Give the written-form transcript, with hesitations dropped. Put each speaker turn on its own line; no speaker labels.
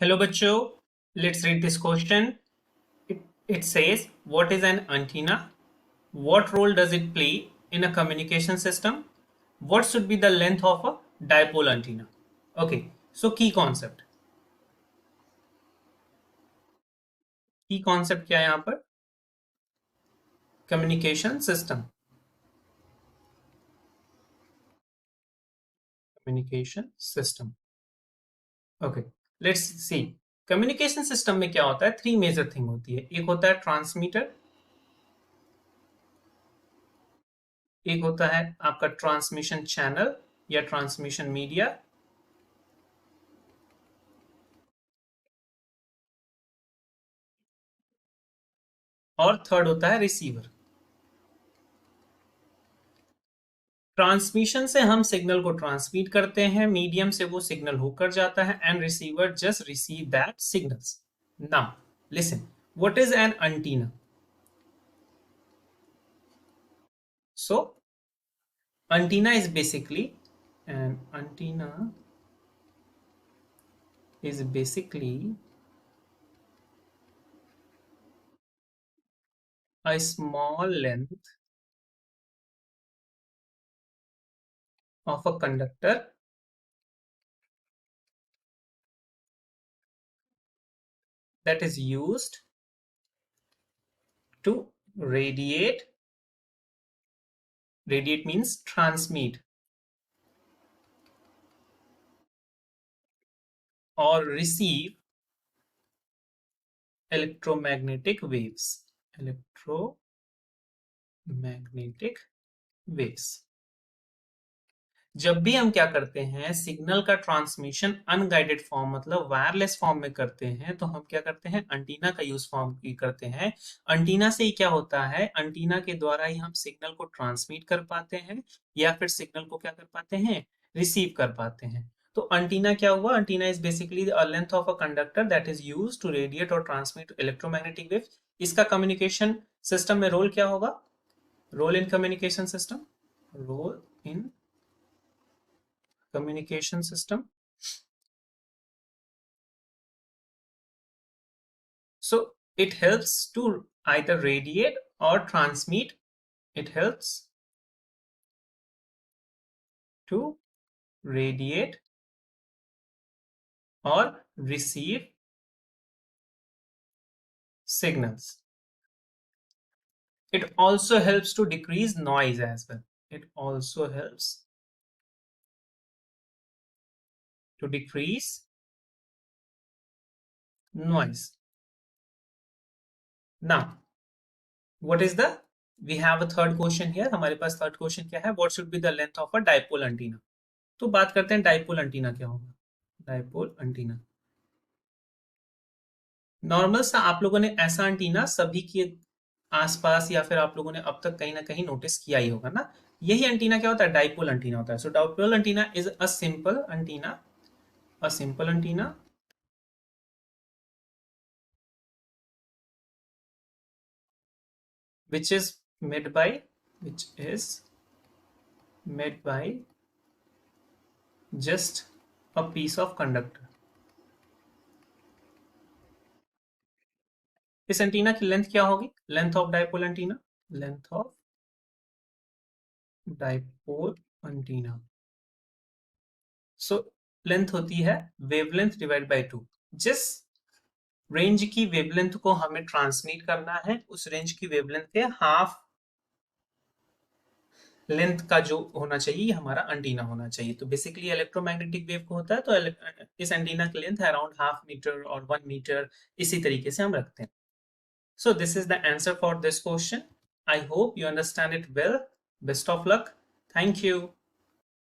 Hello बच्चों, let's read this question. It says, what is an antenna? What role does it play in a communication system? What should be the length of a dipole antenna? Okay, so key concept क्या है यहाँ पर? Communication system. Okay, let's see. Communication system में क्या होता है? Three major thing होती है. एक होता है ट्रांसमीटर, एक होता है आपका ट्रांसमिशन चैनल या ट्रांसमिशन मीडिया, और थर्ड होता है रिसीवर. ट्रांसमिशन से हम सिग्नल को ट्रांसमिट करते हैं, मीडियम से वो सिग्नल होकर जाता है, and receiver just receive that signals. Now listen, what is an antenna? So antenna is basically a small length of a conductor that is used to radiate means transmit or receive electromagnetic waves. जब भी हम क्या करते हैं, signal का transmission unguided form मतलब wireless form में करते हैं, तो हम क्या करते हैं, एंटीना का यूज फॉर्म की करते हैं. एंटीना से ही क्या होता है, एंटीना के द्वारा ही हम सिग्नल को ट्रांसमिट कर पाते हैं या फिर सिग्नल को क्या कर पाते हैं, रिसीव कर पाते हैं. तो एंटीना क्या हुआ? Antenna is basically a length of a conductor that is used to radiate और ट्रांसमिट इलेक्ट्रोमैग्नेटिक वेव्स. इसका कम्युनिकेशन सिस्टम में रोल क्या होगा? Role in communication system, role in communication system. So it helps to either radiate or transmit. It helps to radiate or receive signals. It also helps to decrease noise as well. It also helps to decrease noise. Now what is the, we have a third question here. हमारे पास third question क्या है? What should be the length of a dipole antenna? तो बात करते हैं dipole antenna क्या होगा. Dipole antenna normal सा आप लोगों ने ऐसा एंटीना सभी के आसपास या फिर आप लोगों ने अब तक कहीं ना कहीं नोटिस किया ही होगा ना. यही एंटीना क्या होता है? डाइपोल एंटीना होता है. So dipole antenna is a simple antenna which is made by just a piece of conductor. इस एंटीना की लेंथ क्या होगी? Length of dipole antenna, length of dipole antenna. So length होती है वेवलेंथ डिवाइड बाय 2. जिस range की wavelength को हमें ट्रांसमिट करना है, उस रेंज की वेवलेंथ के हाफ लेंथ का जो होना चाहिए हमारा एंटीना होना चाहिए. तो बेसिकली इलेक्ट्रोमैग्नेटिक वेव को होता है, तो इस एंटीना की लेंथ है अराउंड हाफ मीटर और 1 मीटर, इसी तरीके से हम रखते हैं. So this is the answer for this question. I hope you understand it well. Best of luck. Thank you.